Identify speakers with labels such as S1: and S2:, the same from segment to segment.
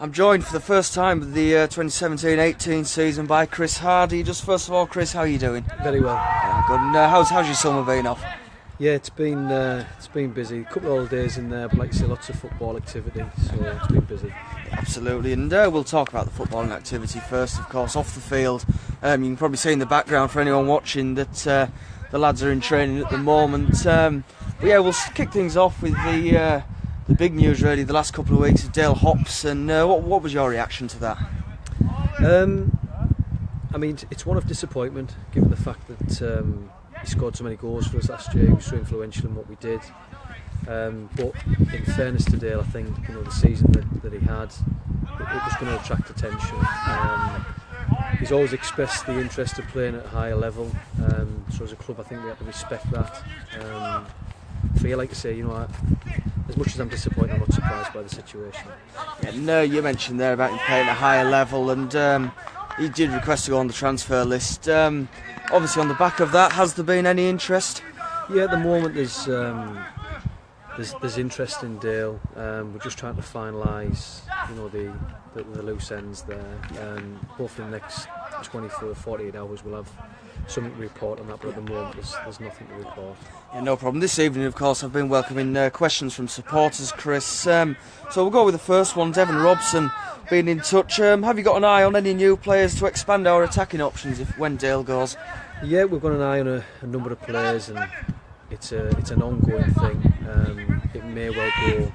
S1: I'm joined for the first time of the 2017-18 season by Chris Hardy. Just first of all, Chris, how are you doing?
S2: Very well.
S1: Yeah, good. And how's your summer been off?
S2: Yeah, it's been busy. A couple of holidays in there, but like you say, lots of football activity, so it's been busy.
S1: Absolutely, and we'll talk about the footballing activity first, of course, off the field. You can probably see in the background for anyone watching that the lads are in training at the moment. But yeah, we'll kick things off with the big news, really, the last couple of weeks of Dale Hopson. What was your reaction to that?
S2: I mean, it's one of disappointment, given the fact that he scored so many goals for us last year. He was so influential in what we did. But in fairness to Dale, I think the season that he had, it was going to attract attention. He's always expressed the interest of playing at a higher level. So as a club, I think we have to respect that. So yeah, like I say, as much as I'm disappointed, I'm not surprised by the situation.
S1: Yeah, you mentioned there about him playing at a higher level, and he did request to go on the transfer list. Obviously, on the back of that, has there been any interest?
S2: Yeah, at the moment there's interest in Dale. We're just trying to finalise, the loose ends there. Hopefully, in the next 24 or 48 hours, we'll have something to report on that. But at the moment, there's nothing to report.
S1: Yeah, no problem. This evening, of course, I've been welcoming questions from supporters, Chris. So we'll go with the first one. Devon Robson being in touch. Have you got an eye on any new players to expand our attacking options when Dale goes?
S2: Yeah, we've got an eye on a number of players, and it's an ongoing thing. It may well go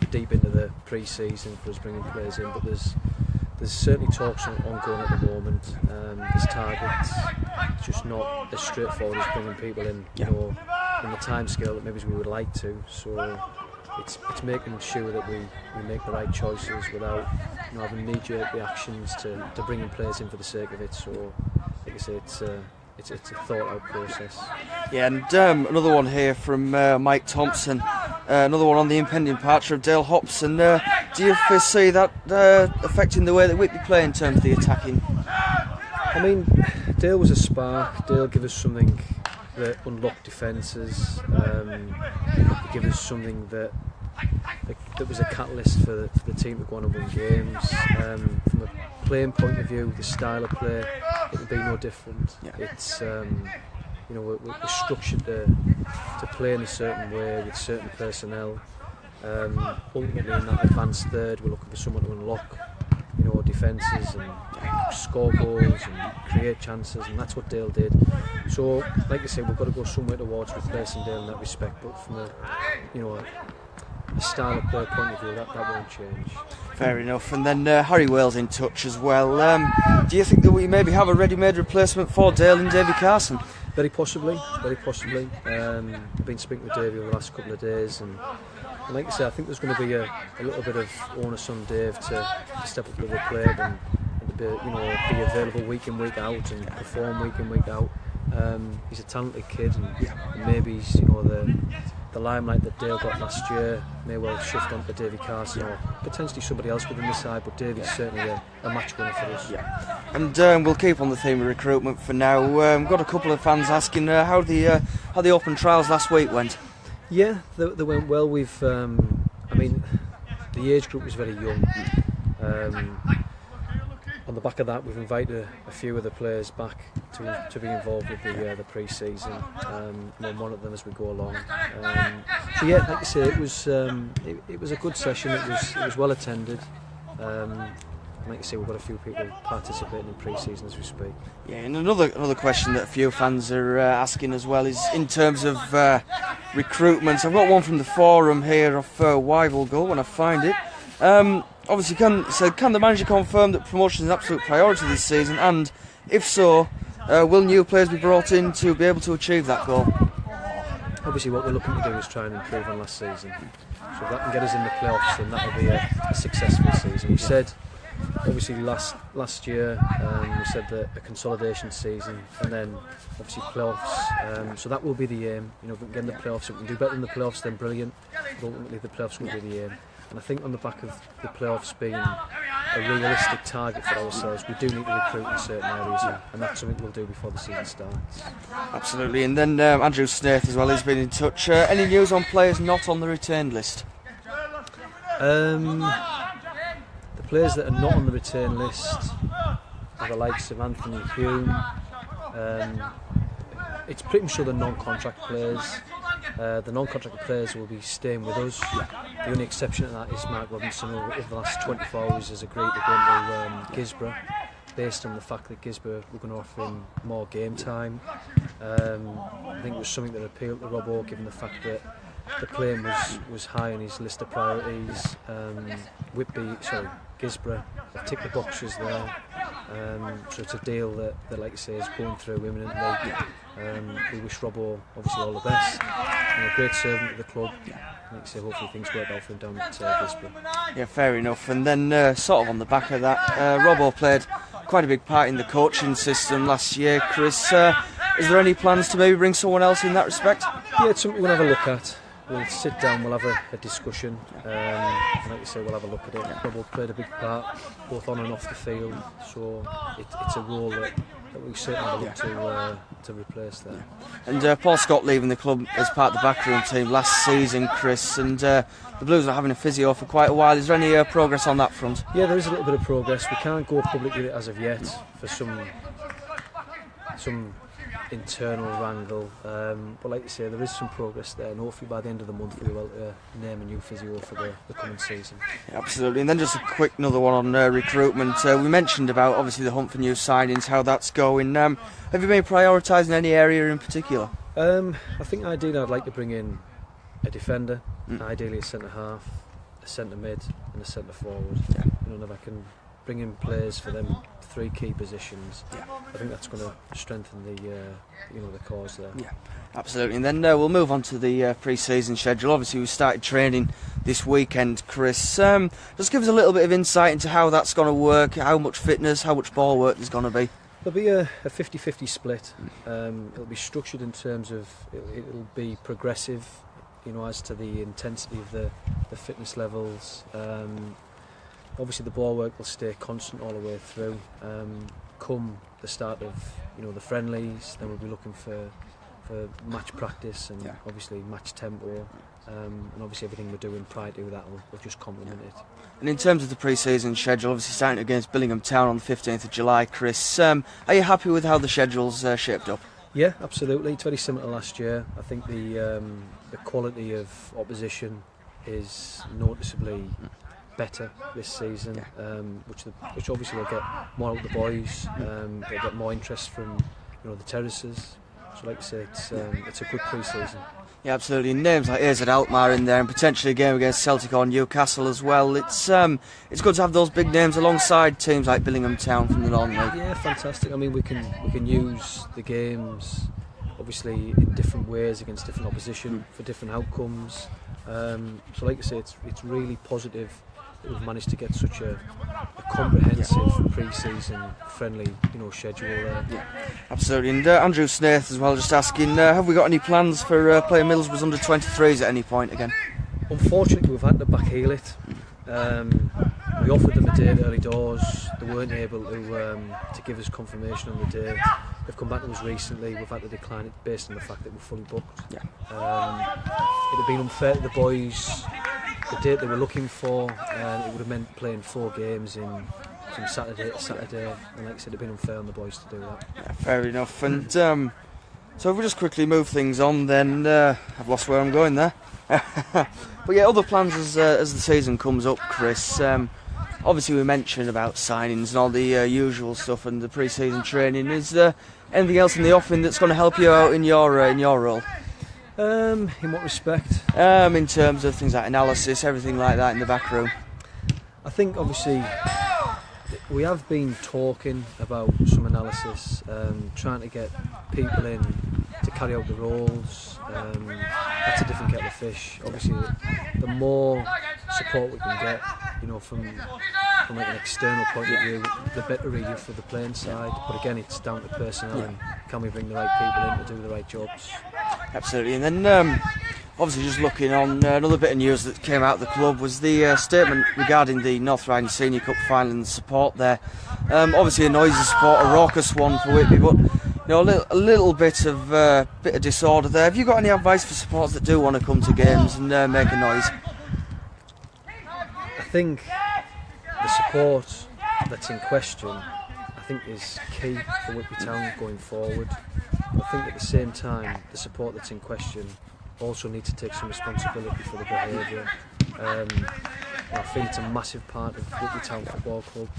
S2: deep into the pre-season for us bringing players in, but there's certainly talks ongoing at the moment. There's targets. It's just not as straightforward as bringing people in, in the time scale that maybe we would like to. So it's making sure that we make the right choices without having knee-jerk reactions to bringing players in for the sake of it. So, like I say, it's a thought-out process.
S1: Yeah, and another one here from Mike Thompson. Another one on the impending departure of Dale Hopson. Do you foresee that affecting the way that Whitby play in terms of the attacking?
S2: I mean, Dale was a spark. Dale gave us something that unlocked defences. He gave us something that was a catalyst for the team to go on and win games. From a playing point of view, the style of play, it would be no different. Yeah. It's we're structured to play in a certain way with certain personnel. Ultimately, in that advanced third, we're looking for someone to unlock defences and score goals and create chances, and that's what Dale did. So, like I say, we've got to go somewhere towards replacing Dale in that respect. But from a style of play point of view, that won't change.
S1: Fair enough. And then Harry Wales in touch as well. Do you think that we maybe have a ready-made replacement for Dale in Davy Carson?
S2: Very possibly. I've been speaking with Davy over the last couple of days, and like I say, I think there's going to be a little bit of onus on Dave to step up to the plate and be available week in, week out, and perform week in, week out. He's a talented kid, and maybe he's, the limelight that Dale got last year may well shift onto Davy Carson or potentially somebody else within the side, but Davy's certainly a match winner for us.
S1: Yeah. And we'll keep on the theme of recruitment for now. We've got a couple of fans asking how the open trials last week went. Yeah,
S2: they went well. We've, I mean, the age group was very young. On the back of that, we've invited a few of the players back to be involved with the pre-season. One of them as we go along. So yeah, like I say, it was a good session. It was well attended. Like I say, we've got a few people participating in pre-season as we speak.
S1: Yeah, and another question that a few fans are asking as well is in terms of recruitment. I've got one from the forum here of Wyville when I find it. Obviously, can the manager confirm that promotion is an absolute priority this season? And if so, will new players be brought in to be able to achieve that goal?
S2: Obviously, what we're looking to do is try and improve on last season. So if that can get us in the playoffs, then that will be a successful season. We said, obviously, last year, we said that a consolidation season, and then obviously playoffs. So that will be the aim. If we can get in the playoffs, if we can do better than the playoffs, then brilliant. But ultimately, the playoffs will be the aim. And I think on the back of the playoffs being a realistic target for ourselves, we do need to recruit in certain areas, and that's something we'll do before the season starts.
S1: Absolutely. And then Andrew Snaith as well, he's been in touch. Any news on players not on the retained list?
S2: The players that are not on the return list are the likes of Anthony Hume. It's pretty much sure the non-contract players. The non-contract players will be staying with us. The only exception to that is Mark Robinson, who over the last 24 hours has agreed to go into Gisborough, based on the fact that Gisborough were going to offer him more game time. I think it was something that appealed to Robbo, given the fact that the plane was high on his list of priorities. Gisborough have ticked the boxes there. So it's a deal that, like you say, is going through imminently. We wish Robbo obviously all the best. A great servant to the club. Like you say, hopefully things work out for him down at Gisborough.
S1: Yeah, fair enough. And then sort of on the back of that, Robbo played quite a big part in the coaching system last year. Chris, is there any plans to maybe bring someone else in that respect?
S2: Yeah, it's something we'll have a look at. We'll sit down, we'll have a discussion, and like you say, we'll have a look at it. Robbo played a big part, both on and off the field, so it's a role that we certainly have a look to replace there.
S1: And Paul Scott leaving the club as part of the backroom team last season, Chris, and the Blues are having a physio for quite a while. Is there any progress on that front?
S2: Yeah, there is a little bit of progress. We can't go public with it as of yet for some internal wrangle, but like you say, there is some progress there, and hopefully by the end of the month we'll be able to name a new physio for the coming season.
S1: Yeah, absolutely. And then just a quick another one on recruitment. We mentioned about obviously the hunt for new signings, how that's going. Have you been prioritising any area in particular?
S2: I think ideally I'd like to bring in a defender, ideally a centre half, a centre mid and a centre forward.
S1: Yeah.
S2: If I can bring in players for them three key positions, I think that's going to strengthen the cause there.
S1: Yeah, absolutely. And then we'll move on to the pre-season schedule. Obviously, we started training this weekend, Chris. Just give us a little bit of insight into how that's going to work, how much fitness, how much ball work there's going to be.
S2: There'll be a 50-50 split. It'll be structured in terms of it'll be progressive, as to the intensity of the fitness levels. Obviously the ball work will stay constant all the way through. Come the start of the friendlies, then we'll be looking for match practice and obviously match tempo, and obviously everything we're doing prior to that will just complement it.
S1: And in terms of the pre-season schedule, obviously starting against Billingham Town on the 15th of July, Chris, are you happy with how the schedule's shaped up?
S2: Yeah, absolutely. It's very similar to last year. I think the quality of opposition is noticeably better this season, which obviously will get more out of the boys. They'll get more interest from the terraces. So like I say, it's a good pre-season.
S1: Yeah, absolutely. Names like AZ Alkmaar in there, and potentially a game against Celtic or Newcastle as well. It's good to have those big names alongside teams like Billingham Town from the Northern League.
S2: Yeah, fantastic. I mean, we can use the games obviously in different ways against different opposition for different outcomes. So like I say, it's really positive that we've managed to get such a comprehensive pre-season friendly schedule there.
S1: Yeah, absolutely. And Andrew Snaith as well, just asking, have we got any plans for playing Middlesbrough's under 23s at any point again?
S2: Unfortunately, we've had to backheel it. We offered them a date early doors. They weren't able to give us confirmation on the date. They've come back to us recently. We've had to decline it based on the fact that we're fully booked.
S1: Yeah.
S2: It'd have been unfair to the boys. The date they were looking for, it would have meant playing 4 games from Saturday to Saturday, and like I said, it'd been unfair on the boys to do that.
S1: Yeah, fair enough. And so if we just quickly move things on, then I've lost where I'm going there. But yeah, other plans as the season comes up, Chris. Obviously, we mentioned about signings and all the usual stuff and the pre-season training. Is there anything else in the offing that's going to help you out in your role?
S2: In what respect?
S1: In terms of things like analysis, everything like that in the back room.
S2: I think obviously we have been talking about some analysis, trying to get people in to carry out the roles. That's a different kettle of fish. Obviously, the more support we can get, from like an external point of view, the better really for the playing side. But again, it's down to personnel and can we bring the right people in to do the right jobs.
S1: Absolutely. And then obviously just looking on, another bit of news that came out of the club was the statement regarding the North Riding Senior Cup final and the support there. Obviously a noisy support, a raucous one for Whitby, but a little bit of disorder there. Have you got any advice for supporters that do want to come to games and make a noise?
S2: I think the support that's in question, I think, is key for Whitby Town going forward. But I think at the same time, the support that's in question also needs to take some responsibility for the behaviour. I feel it's a massive part of Whitby Town Football Club,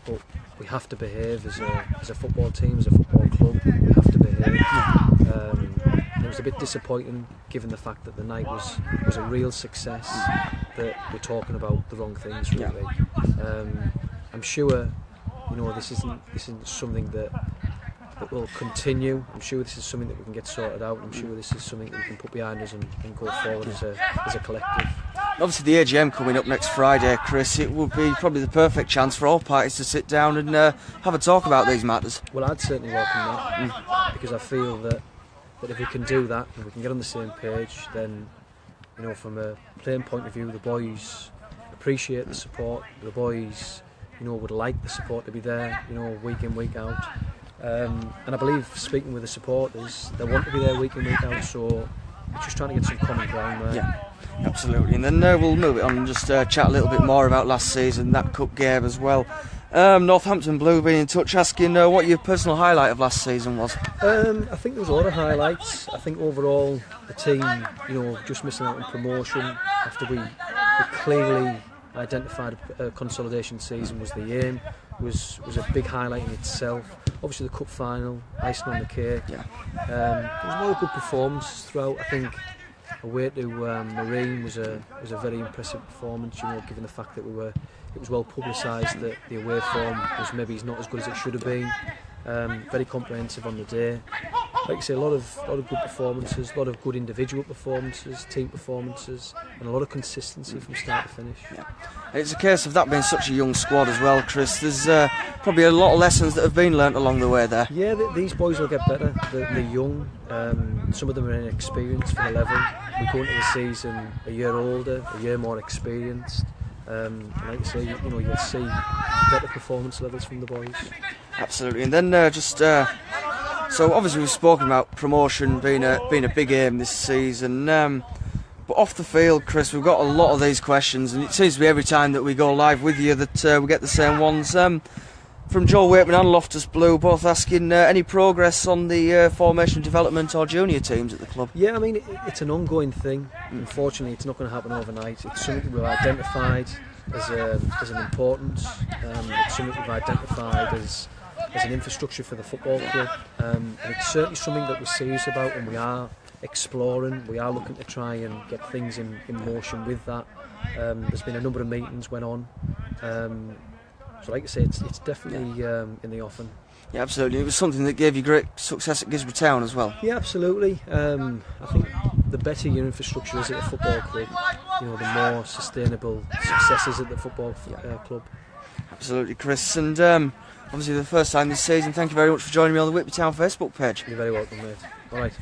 S2: but we have to behave as a football team, as a football club. We have to behave. It was a bit disappointing, given the fact that the night was a real success, that we're talking about the wrong things, really. I'm sure, this isn't something that will continue. I'm sure this is something that we can get sorted out. I'm sure this is something that we can put behind us and go forward as a collective.
S1: Obviously the AGM coming up next Friday, Chris, it would be probably the perfect chance for all parties to sit down and have a talk about these matters.
S2: Well, I'd certainly welcome that, because I feel that if we can do that, and we can get on the same page, then, from a playing point of view, the boys appreciate the support. The boys, would like the support to be there, week in, week out. And I believe, speaking with the supporters, they want to be there week in, week out, so we're just trying to get some common ground there.
S1: Yeah, absolutely. And then we'll move it on and just chat a little bit more about last season, that cup game as well. Northampton Blue being in touch, asking what your personal highlight of last season was.
S2: I think there was a lot of highlights. I think overall the team, just missing out on promotion after we clearly identified a consolidation season was the aim, was a big highlight in itself. Obviously the cup final, icing on the cake.
S1: Yeah.
S2: There was a lot of good performances throughout. I think away to Marine was a very impressive performance, given the fact that it was well publicised that the away form was maybe not as good as it should have been. Very comprehensive on the day. Like I say, a lot of good performances, a lot of good individual performances, team performances, and a lot of consistency from start to finish.
S1: Yeah. It's a case of that being such a young squad as well, Chris. There's probably a lot of lessons that have been learnt along the way there.
S2: Yeah, these boys will get better. They're young. Some of them are inexperienced for the level. We go into the season a year older, a year more experienced. And like I say, you'll see better performance levels from the boys.
S1: Absolutely. And then so obviously we've spoken about promotion being a big aim this season. But off the field, Chris, we've got a lot of these questions, and it seems to be every time that we go live with you that we get the same ones. From Joel Wakeman and Loftus Blue, both asking any progress on the formation development or junior teams at the club.
S2: Yeah, I mean, it's an ongoing thing. Unfortunately, it's not going to happen overnight. It's something we've identified as an importance. It's something we've identified as an infrastructure for the football club. And it's certainly something that we're serious about, and we are exploring. We are looking to try and get things in motion with that. There's been a number of meetings went on. So like I say, it's definitely in the offing.
S1: Yeah, absolutely. It was something that gave you great success at Gisborne Town as well.
S2: Yeah, absolutely. I think the better your infrastructure is at a football club, the more sustainable success is at the football club.
S1: Absolutely, Chris. And obviously the first time this season, thank you very much for joining me on the Whitby Town Facebook page.
S2: You're very welcome, mate. All right.